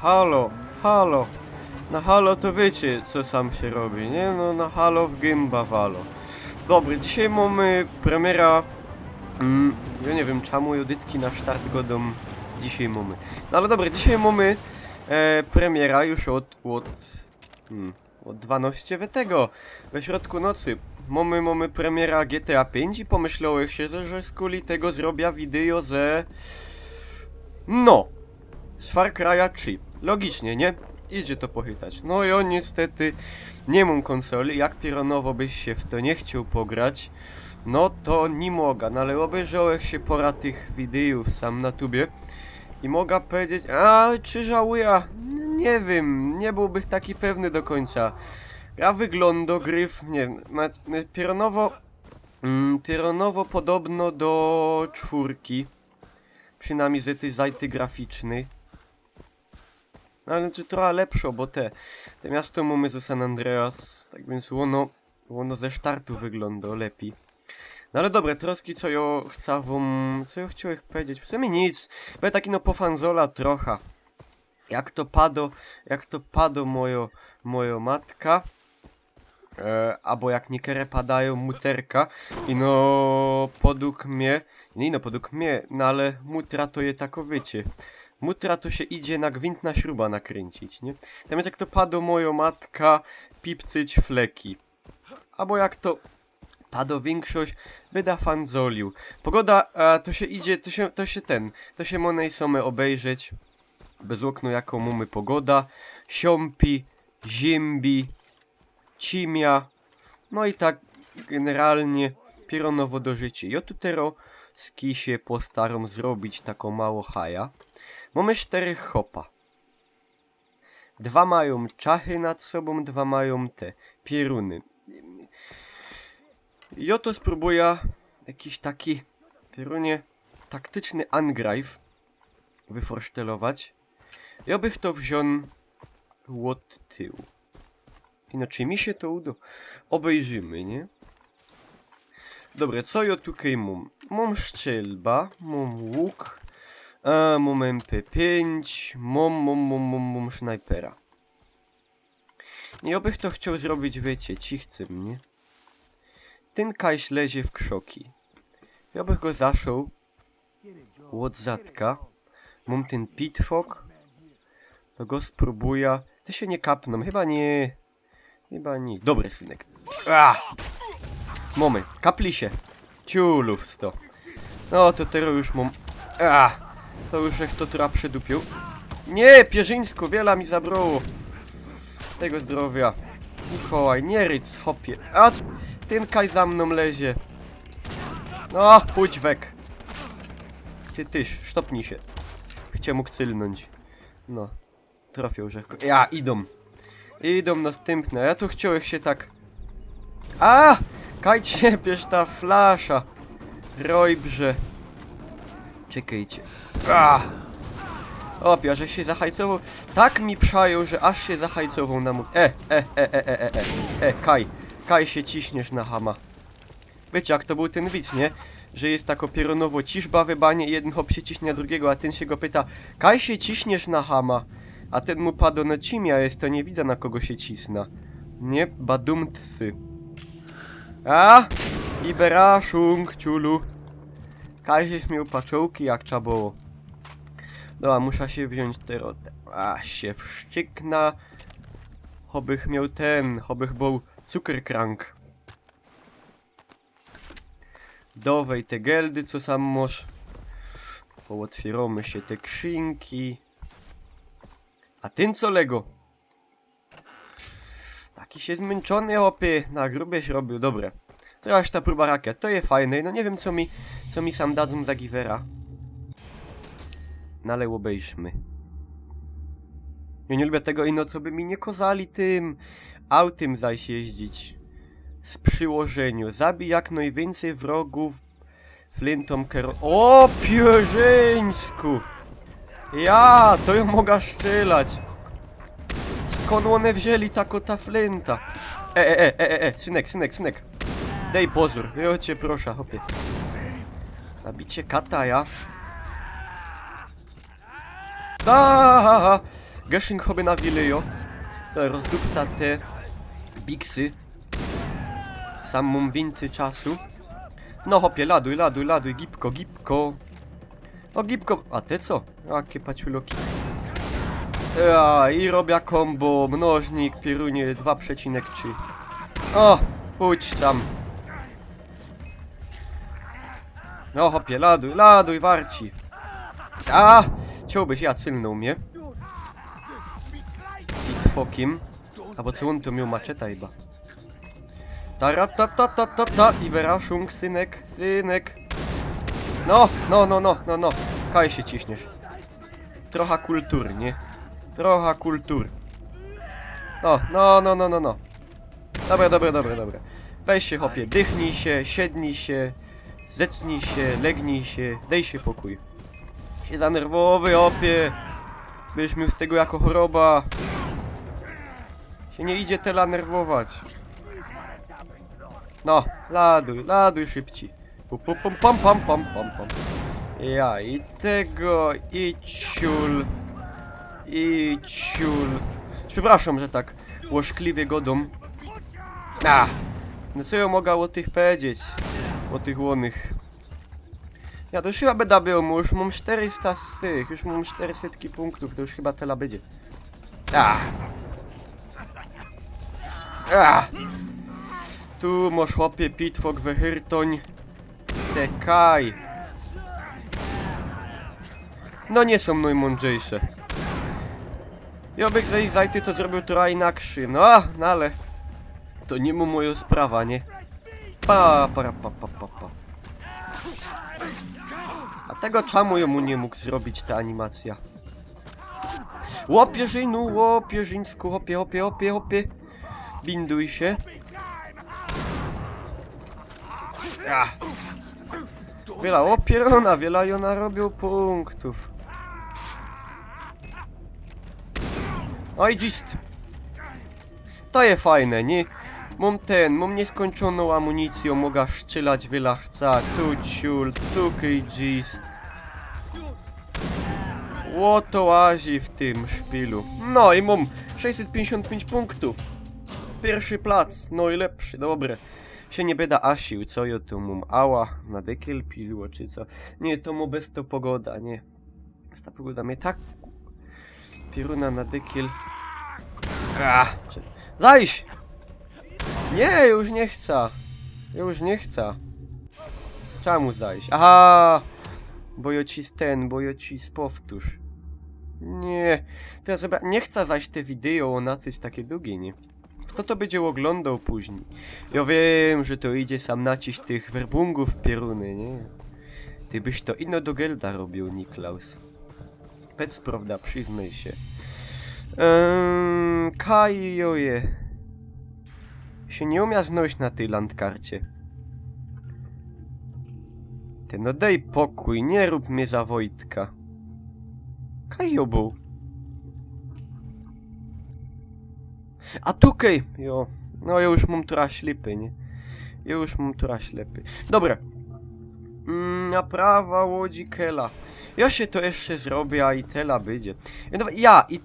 Halo, halo. Na halo to wiecie, co sam się robi, nie? No na halo w gimba walo. Dobry, dzisiaj mamy premiera... ja nie wiem, czemu Judycki na start godą dzisiaj mamy. No ale dobra, dzisiaj mamy premiera już od 12 tego, we środku nocy. Mamy premiera GTA 5 i pomyślałem się, że z kuli tego zrobię wideo ze... No! Z Far Cry'a 3. Logicznie, nie? Idzie to pochytać. No i on niestety nie mam konsoli. Jak pieronowo byś się w to nie chciał pograć, no to nie mogę. No ale obejrzałem się pora tych wideów sam na tubie i mogę powiedzieć, czy żałuję? Nie wiem, nie byłbym taki pewny do końca. Ja wygląda gryf, nie wiem, pieronowo podobno do czwórki. Przynajmniej z tej zajty graficznej. Ale czy trochę lepsze, bo te miasto mamy ze San Andreas, tak więc ono ze startu wygląda lepiej. No ale dobra, troski co ja chcę wam, co ja chciałem powiedzieć, w sumie nic, bo taki no pofanzola trochę. Jak to pado moja matka, albo jak niekere padają muterka i no podług mnie, no ale mutra to je tako wiecie. Mutra to się idzie na gwintna śruba nakręcić, nie? Natomiast jak to padło moja matka, pipcyć fleki. Albo jak to padło większość, byda fanzoliu. Pogoda, to się idzie, to się monej some obejrzeć. Bez okno jaką mamy pogoda. Siąpi, ziembi, cimia. No i tak generalnie pieronowo do życia. Ja tu teraz skisie postaram zrobić taką mało haja. Mamy 4 hopa. 2 mają czachy nad sobą, 2 mają te pieruny. I oto spróbuję jakiś taki pierunie taktyczny angreif wyforsztelować. Ja bych to wziął od tyłu. Inaczej mi się to uda. Obejrzymy, nie? Dobra, co ja tutaj mam? Mam szczelba, mam łuk. Mam MP5, mam snajpera. Ja bych to chciał zrobić, wiecie, cichcem, nie? Ten kajś lezie w krzoki. Ja bych go zaszł od zadka. Mam ten pitfok. To go spróbuję. Ty się nie kapną, chyba nie. Dobry synek. Mamy, kapli się. Ciulów 100. No to teraz już mam. To już jak to tra przydupił. Nie, Pierzyńsko, wiele mi zabrało. Tego zdrowia. Mikołaj, nie ryc, hopie. Ten kaj za mną lezie. No, pójdź wek. Tyś, sztopnij się. Chciał mógł cylnąć. No, trafił rzechko. Idą następne. Ja tu chciałem się tak... Kaj ciepiesz ta flasza. Rojbrze. Czekajcie. Opia, że się zahajcował. Tak mi przają, że aż się zahajcował na mój... Kaj się ciśniesz na hama. Wiecie, jak to był ten widz, nie? Że jest tako pieronowo ciszba wybanie i jeden hop się ciśnie na drugiego, a ten się go pyta: Kaj się ciśniesz na hama? A ten mu padł na cimia, jest to nie widzę, na kogo się cisna. Nie, badumtsy. Iberaszung, ciulu. Kaj się śmiał paczołki jak trzeba było. Dobra, muszę się wziąć teraz. Się wszczykna. Hobych miał hobych był cukerkrank. Dowej te geldy, co sam moż. Pootwieramy się te krzynki. A ten co lego? Taki się zmęczony hopy. Na grubie się robił, dobre. Teraz ta próba rakiet, to je fajne. No nie wiem co mi sam dadzą za givera. No ale obejrzmy. Ja nie lubię tego ino, co by mi nie kozali tym autem zaś jeździć. Z przyłożeniu. Zabij jak najwięcej wrogów flintą O, Pierzyńsku! To ją mogę strzelać. Skąd one wzięli tako ta flinta? Synek. Daj pozór, ja cię proszę, hopie. Zabicie kata, ja. Geszyn choby na wilejo. To rozdupca te biksy. Sam mam więcej czasu. No hopie, laduj, laduj, laduj, gipko, gipko. O gipko, a te co? Jakie paciuloki. I robię combo, mnożnik, pierunie 2,3. O, pójdź sam. No hopie, laduj, laduj, warci. Chciałbyś, ja cylnął mnie. Pitfokiem. Albo co on to miał, maczeta chyba. Taratatata, Iberaszung, synek, synek. No. Kaj się ciśniesz. Trochę kulturnie. Trochę kultur. No. Dobra. Weź się, hopie, dychnij się, siednij się, zecnij się, legnij się, daj się pokój. Się za nerwowy, hopie. Byś miał z tego jako choroba. Się nie idzie tela nerwować. No, laduj szybciej. Pam. Ja i tego, i ciul. Przepraszam, że tak łoszkliwie godą. No co ja mogę o tych powiedzieć? O tych łonych. Ja to już chyba będę był, już mam 400 z tych, już mam 400 punktów, to już chyba tela będzie. Tu masz chłopie pitfok wehyrtoń. Tekaj. No nie są najmądrzejsze. Ja bych za ich zajty to zrobił trochę inaczej. No ale to nie mu moja sprawa, nie? Pa. A tego czemu jemu nie mógł zrobić ta animacja? Łopierzyńsku, hopie. Binduj się. Wiela opierona, wiela i ona robił punktów. Oj, gist. To jest fajne, nie? Mam nieskończoną amunicję, mogę strzelać wiela chca. Tu ciul, tu gist. Łoto łazi w tym szpilu. No i mam 655 punktów. Pierwszy plac, no i lepszy, dobre. Się nie będę asił, co ja tu mam? Ała, na dekiel pizło, czy co? Nie, to mu bez to pogoda, nie. Bez ta pogoda mnie tak... Pieruna na dekiel. Zajść! Nie, już nie chcę. Czemu zajść? Aha! Bo ja ci powtórz. Nie, teraz dobra, nie chcę zajść te wideo na coś takie długie, nie? Kto to będzie oglądał później? Ja wiem, że to idzie sam naciść tych werbungów pieruny, nie? Ty byś to ino do Gelda robił, Niklaus. Pec, prawda, przyznaj się. Kajoje. Się nie umia znaleźć na tej landkarcie. Ty no daj pokój, nie rób mnie za Wojtka. Kajobu. A tukej! Jo. No ja już mam trochę ślepy, nie? Dobra. Naprawa łodzi Kela. Ja się to jeszcze zrobię, a i tela będzie. I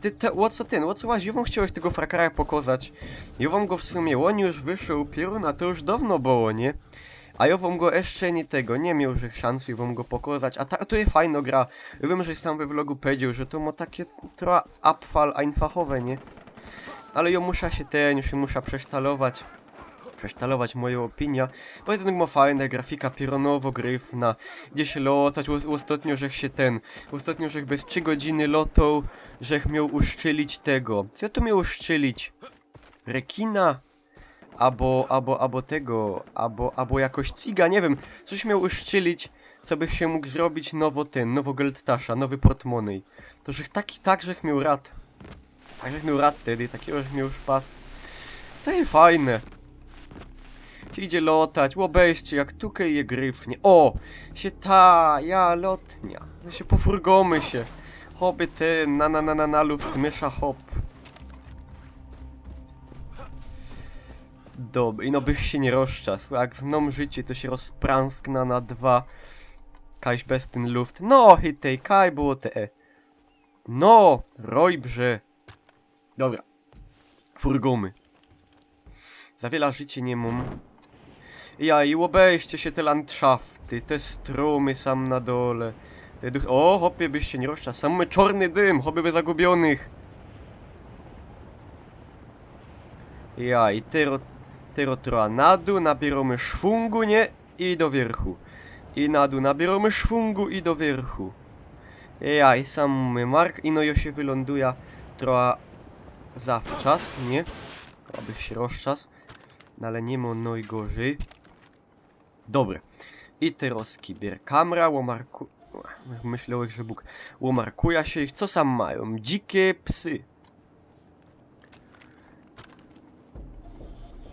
co łazi, ja wam chciałeś tego frakara pokazać. Ja wam go w sumie, on już wyszedł, pieruna to już dawno było, nie? A ja wam go jeszcze nie miał już szansy wam go pokazać. A to jest fajna gra. Ja wiem, że sam we vlogu powiedział, że to ma takie trochę abfall einfachowe, nie? Ale ja muszę muszę przesztalować moją opinię, bo to ma fajna grafika pieronowo-gryfna, gdzie się lotać, ostatnio żech bez 3 godziny lotał, żech miał uszczylić tego, co to miał uszczylić? Rekina? Albo jakoś ciga, nie wiem, coś miał uszczylić, co bych się mógł zrobić nowo Geldtasza, nowy portmonej, to żech żech miał rad. Tak, żech miał rad wtedy, takiego żech miał szpas. To jest fajne. Się idzie lotać, obejście jak tukej je gryfnie. O! Ja lotnia. My się pofurgomy się. Hopy te na luft mysza hop. Dobra, i no byś się nie rozczasł. Jak znom życie, to się rozpranskna na 2. Kajś bez ten luft. No, hitej, kaj było te. No, rojbrze. Dobra. Furgomy. Za wiele życie nie mam. Ja i obejście się te landschafty, te stromy sam na dole. Te o, hopie byś się nie rozczas. Sam mamy czarny dym, hopie by zagubionych. Ja i tero trochę na dół, nabieramy szwungu, nie? I do wierchu. I na dół nabieramy szwungu i do wierchu. Ja i sam mamy mark i no jo się wyląduje trochę zawczas, nie? Abych się rozczas. No ale nie ma no i gorzej. Dobre. I teraz kibier kamera, łomarku... Myślałem, że Bóg... Łomarkuja się ich, co sam mają? Dzikie psy.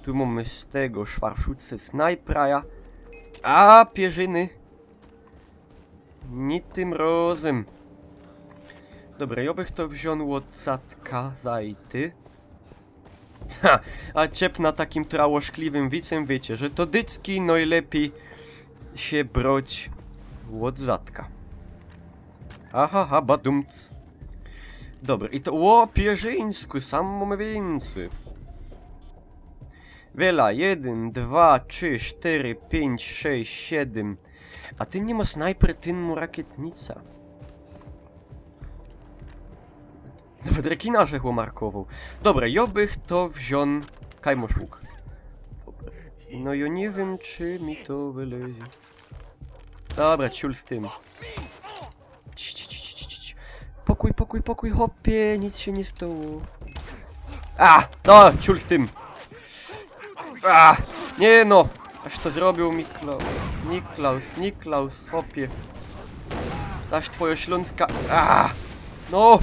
Tu mamy z tego szwarszutce snajpera. A pierzyny. Nie tym razem. Dobra, ja bych to wziął od zatka zajty. Ha, a ciep na takim trałoszkliwym wicem wiecie, że to dycki najlepiej się broć od zatka. Aha, badumc. Dobra, i to o pierzyńsku, sam mamy więcej. Wiela, 1, 2, 3, 4, 5, 6, 7. A ty nie ma snajper, ty mu rakietnica. Nawet rekina rzechło markował. Dobra, ja bych to wziął... Kajmosz łuk. Dobra. No ja nie wiem, czy mi to wylezie. Dobra, ciul z tym. Pokój, hopie, nic się nie stało. A, no, ciul z tym. A, nie no. Aż to zrobił Niklaus, hopie. Aż twoja śląska... A, no.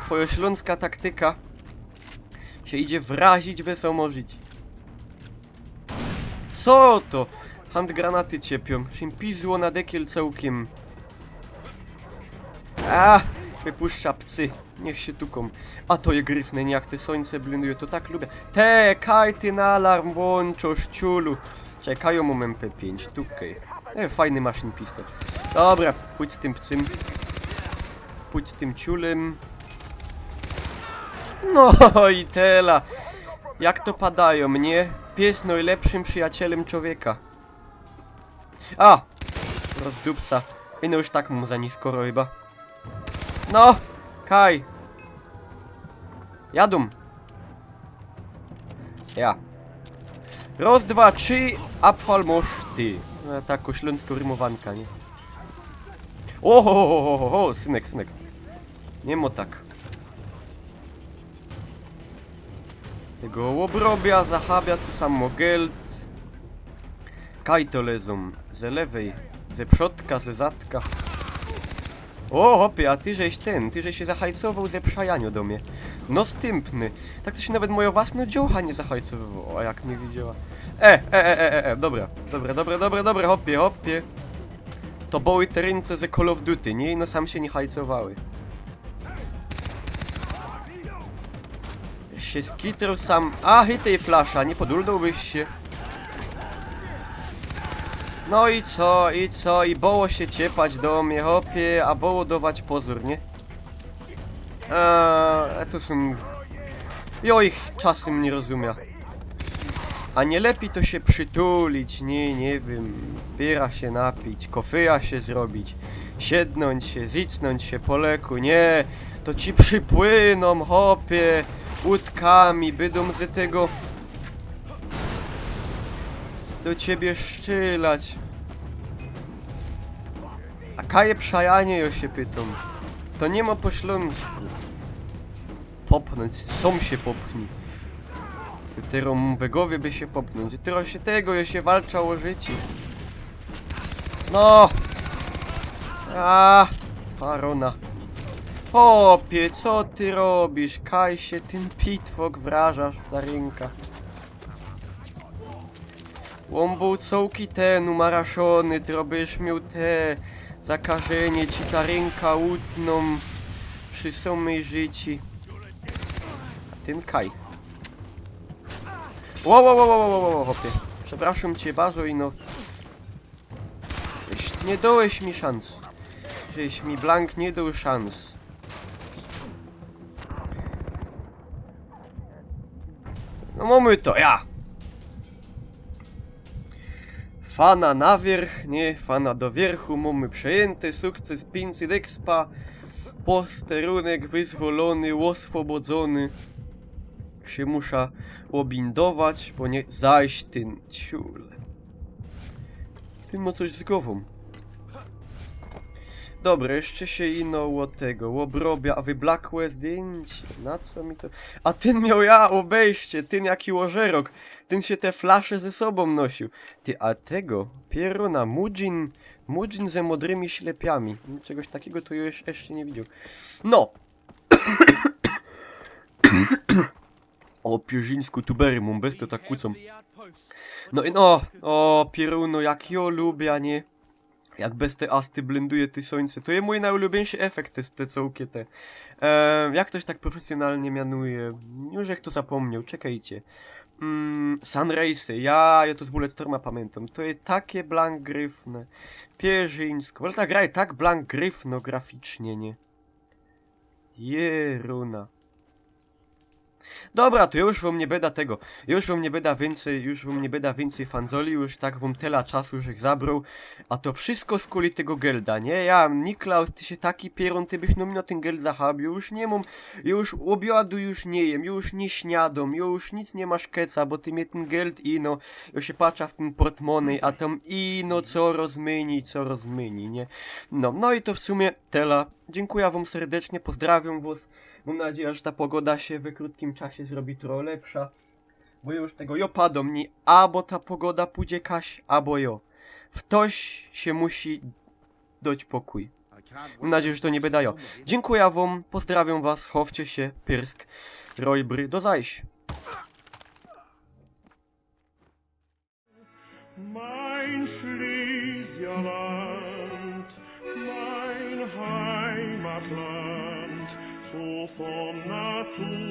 Twoja śląska taktyka się idzie wrazić, wesomożyć. Co to? Handgranaty ciepią. Szympizło na dekiel całkiem. A, wypuszcza psy. Niech się tuką. A to je gryfne, nie jak te słońce blinduje, to tak lubię. Te, kaj ty na alarm włączosz, ciulu. Czekają mu MP5, tukaj. Fajny maszyn pistol. Dobra, pójdź z tym psym. Pójdź z tym ciulem. No i tela. Jak to padają, nie? Pies najlepszym przyjacielem człowieka. A! Rozdupca. I no już tak mu za nisko chyba. No! Kaj! Jadum! Ja. Raz, dwa, trzy, abfal mosz ty. No, taka śląsko rymowanka, nie? Oho, synek. Nie mo tak. Tego obrobia, zahabia, co sam mogelt. Kaj to lezą. Ze lewej, ze przodka, ze zadka. O, hopie, a ty żeś się zahajcował ze przajaniu do mnie. No stępny. Tak to się nawet moja własna dziocha nie zahajcowywało, a jak mnie widziała. Dobra, hopie. To były te ręce ze Call of Duty, nie? No sam się nie hajcowały. Się skitrał sam... A, tej flasza, nie poduldałbyś się. No i co? I było się ciepać do mnie, hopie, a było dawać pozór, nie? To są... Jo ich czasem nie rozumia. A nie lepiej to się przytulić, nie wiem. Biera się napić, kofeja się zrobić. Siednąć się, zicnąć się po leku, nie. To ci przypłyną, hopie, łódkami, bydą z tego... do ciebie szczylać. A kaje przajanie jo się pytą. To nie ma po śląsku. Popchnąć, są się popchnij. Teraz we głowie by się popchnąć. Teraz się tego, jo się walcza o życie. No! A, farona. Hopie, co ty robisz? Kaj się, ten pitwok wrażasz w ta ręka. Łombu cołki ten umaraszony, ty robisz miał te zakażenie, ci ta ręka łutną przy samej życi. A ten kaj. Wow, hopie. Przepraszam cię bardzo i no... Nie dałeś mi szans. Żeś mi blank nie dał szans. No mamy to, ja! Fana na wierch, nie, fana do wierchu, mamy przejęty, sukces 500 expa, posterunek wyzwolony, oswobodzony. Się musza obindować, bo nie zajść ten ciul. Ten ma coś z głową. Dobra, jeszcze się ino od tego, obrobia, a wyblakłe zdjęcie, na co mi to... A ten miał ja obejście, ten jaki łożerok, ten się te flasze ze sobą nosił. Ty, a tego, pieruna, Mudzin ze modrymi ślepiami. Czegoś takiego to już jeszcze nie widział. No! O, pierzyńsku tubery, mam bez to tak kłócą. No i no, o, pieruno, jak ja lubię, a nie... Jak bez te asty blenduje ty słońce. To jest mój najulubieńszy efekt, te całkie te. Jak ktoś tak profesjonalnie mianuje? Już jak to zapomniał, czekajcie. Sunraysy, ja to z Bulletstorma pamiętam. To jest takie blank gryfne. Pierzyńsko. Ale ta gra jest tak blank gryfno graficznie, nie? Jeruna. Dobra, to już wam nie beda tego. Już wam nie beda więcej fanzoli, już tak wam tyle czasu, że ich zabrał. A to wszystko z kuli tego gelda, nie? Ja, Niklaus, ty się taki pieron, ty byś no mi na ten geld zahabił. Już nie mam, już obiadu już nie jem, już nie śniadam, już nic nie masz keca, bo ty mnie ten geld ino, już się patrza w ten portmonej, a tam ino co rozmyni, nie? No i to w sumie tyle. Dziękuję wam serdecznie, pozdrawiam was. Mam nadzieję, że ta pogoda się w krótkim czasie zrobi trochę lepsza. Bo już tego padło mnie, albo ta pogoda pójdzie kaś, albo jo. Ktoś się musi dać pokój. Mam nadzieję, że to nie będę jo. Dziękuję wam, pozdrawiam was, chowcie się, Pyrsk, Rojbry, do zajść. Mein Schlesierland, mein Heimatland, so von Natur